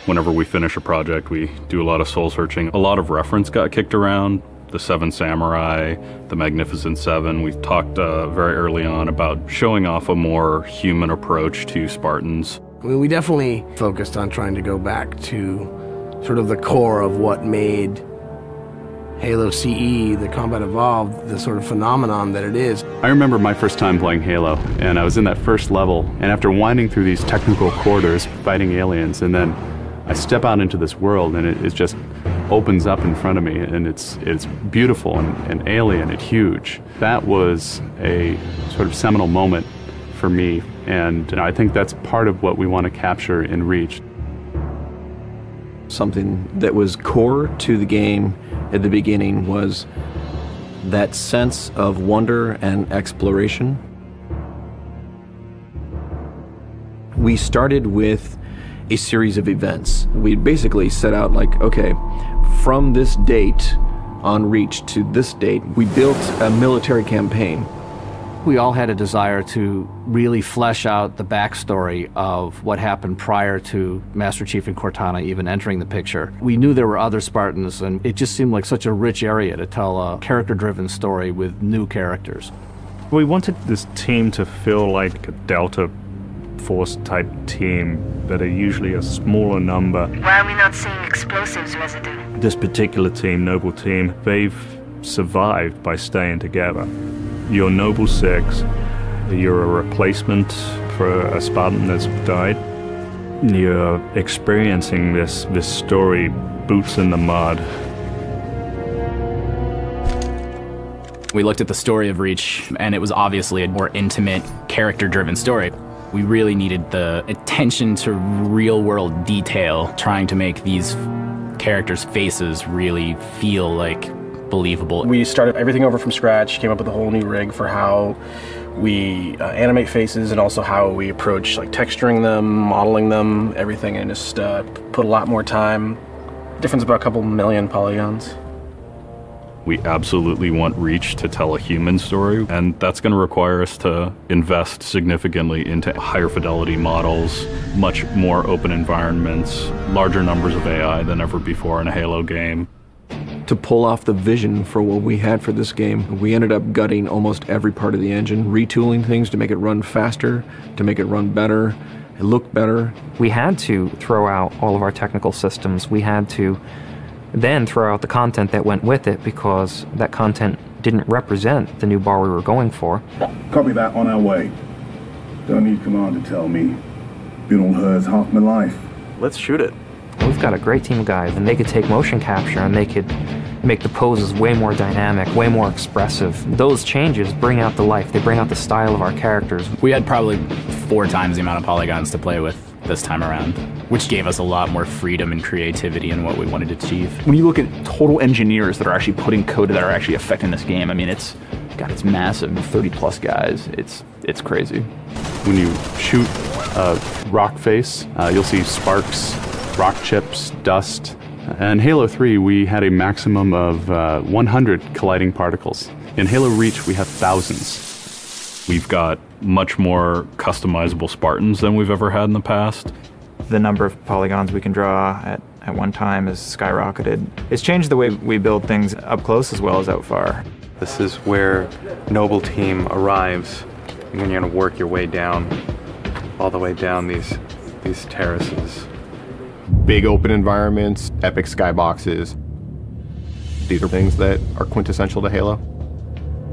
Whenever we finish a project, we do a lot of soul searching. A lot of reference got kicked around. The Seven Samurai, the Magnificent Seven. We've talked very early on about showing off a more human approach to Spartans. We definitely focused on trying to go back to sort of the core of what made Halo CE, the Combat Evolved, the sort of phenomenon that it is. I remember my first time playing Halo, and I was in that first level, and after winding through these technical corridors, fighting aliens, and then I step out into this world, and it just opens up in front of me, and it's beautiful and alien and huge. That was a sort of seminal moment for me, and I think that's part of what we want to capture in Reach. Something that was core to the game at the beginning was that sense of wonder and exploration. We started with a series of events. We basically set out like, okay, from this date on Reach to this date, we built a military campaign. We all had a desire to really flesh out the backstory of what happened prior to Master Chief and Cortana even entering the picture. We knew there were other Spartans, and it just seemed like such a rich area to tell a character-driven story with new characters. We wanted this team to feel like a Delta Force type team that are usually a smaller number. Why are we not seeing explosives residue? This particular team, Noble Team, they've survived by staying together. You're Noble Six, you're a replacement for a Spartan that's died. You're experiencing this story, boots in the mud. We looked at the story of Reach, and it was obviously a more intimate, character-driven story. We really needed the attention to real-world detail, trying to make these characters' faces really feel like believable. We started everything over from scratch, came up with a whole new rig for how we animate faces and also how we approach like texturing them, modeling them, everything, and just put a lot more time. Difference about a couple million polygons. We absolutely want Reach to tell a human story, and that's going to require us to invest significantly into higher fidelity models, much more open environments, larger numbers of AI than ever before in a Halo game. To pull off the vision for what we had for this game, we ended up gutting almost every part of the engine, retooling things to make it run faster, to make it run better, it looked better. We had to throw out all of our technical systems. We had to then throw out the content that went with it because that content didn't represent the new bar we were going for. Copy that, on our way. Don't need command to tell me. Been on hers half my life. Let's shoot it. We've got a great team of guys, and they could take motion capture and they could make the poses way more dynamic, way more expressive. Those changes bring out the life, they bring out the style of our characters. We had probably 4 times the amount of polygons to play with this time around, which gave us a lot more freedom and creativity in what we wanted to achieve. When you look at total engineers that are actually putting code that are actually affecting this game, I mean, it's massive, 30 plus guys. It's crazy. When you shoot a rock face, you'll see sparks, rock chips, dust. In Halo 3, we had a maximum of 100 colliding particles. In Halo Reach, we have thousands. We've got much more customizable Spartans than we've ever had in the past. The number of polygons we can draw at one time has skyrocketed. It's changed the way we build things up close as well as out far. This is where Noble Team arrives, and then you're going to work your way down, all the way down these terraces. Big open environments, epic skyboxes. These are things that are quintessential to Halo.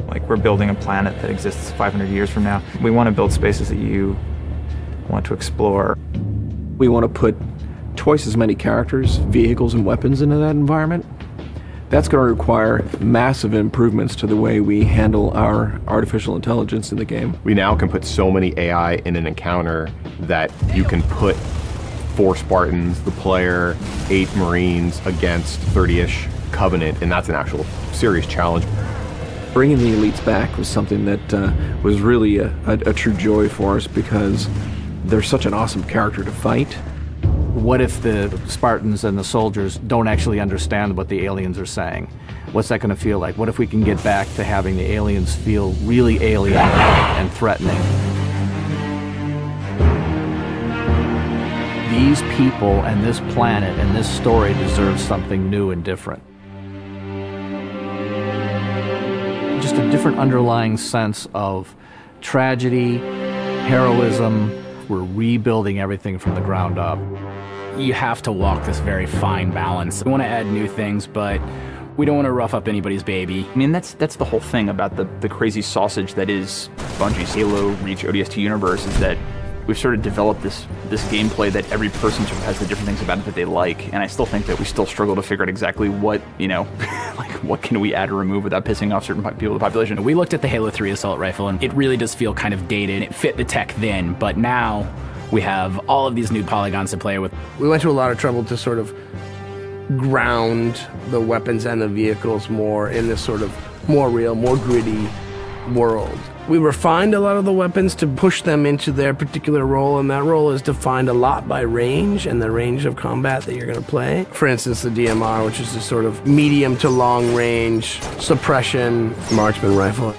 Like, we're building a planet that exists 500 years from now. We want to build spaces that you want to explore. We want to put twice as many characters, vehicles, and weapons into that environment. That's going to require massive improvements to the way we handle our artificial intelligence in the game. We now can put so many AI in an encounter that you can put 4 Spartans, the player, 8 Marines against 30-ish Covenant, and that's an actual serious challenge. Bringing the elites back was something that was really a true joy for us because they're such an awesome character to fight. What if the Spartans and the soldiers don't actually understand what the aliens are saying? What's that going to feel like? What if we can get back to having the aliens feel really alien and threatening? The these people and this planet and this story deserves something new and different. Just a different underlying sense of tragedy, heroism. We're rebuilding everything from the ground up. You have to walk this very fine balance. We want to add new things, but we don't want to rough up anybody's baby. I mean, that's the whole thing about the crazy sausage that is Bungie's Halo Reach ODST universe, is that we've sort of developed this gameplay that every person sort of has the different things about it that they like, and I still think that we still struggle to figure out exactly what, like what can we add or remove without pissing off certain people of the population. We looked at the Halo 3 assault rifle, and it really does feel kind of dated. It fit the tech then, but now we have all of these new polygons to play with. We went to a lot of trouble to sort of ground the weapons and the vehicles more in this sort of more real, more gritty world. We refined a lot of the weapons to push them into their particular role, and that role is defined a lot by range and the range of combat that you're going to play. For instance, the DMR, which is this sort of medium to long range suppression marksman rifle.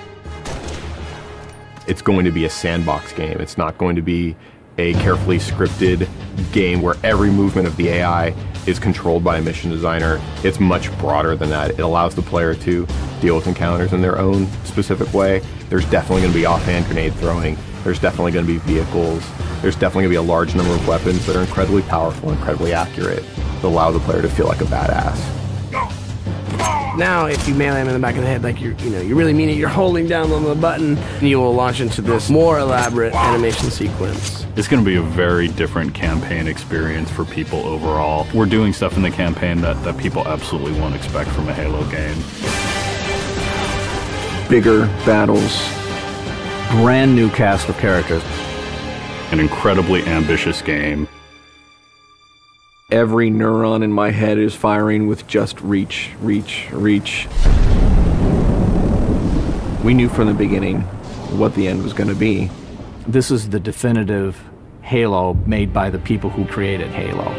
It's going to be a sandbox game. It's not going to be a carefully scripted game where every movement of the AI is controlled by a mission designer. It's much broader than that. It allows the player to deal with encounters in their own specific way. There's definitely going to be offhand grenade throwing. There's definitely going to be vehicles. There's definitely going to be a large number of weapons that are incredibly powerful, incredibly accurate, that allow the player to feel like a badass. Now, if you melee him in the back of the head like you really mean it, you're holding down on the button, and you will launch into this more elaborate animation sequence. It's going to be a very different campaign experience for people overall. We're doing stuff in the campaign that people absolutely won't expect from a Halo game. Bigger battles, brand new cast of characters. An incredibly ambitious game. Every neuron in my head is firing with just reach, reach, reach. We knew from the beginning what the end was going to be. This is the definitive Halo made by the people who created Halo.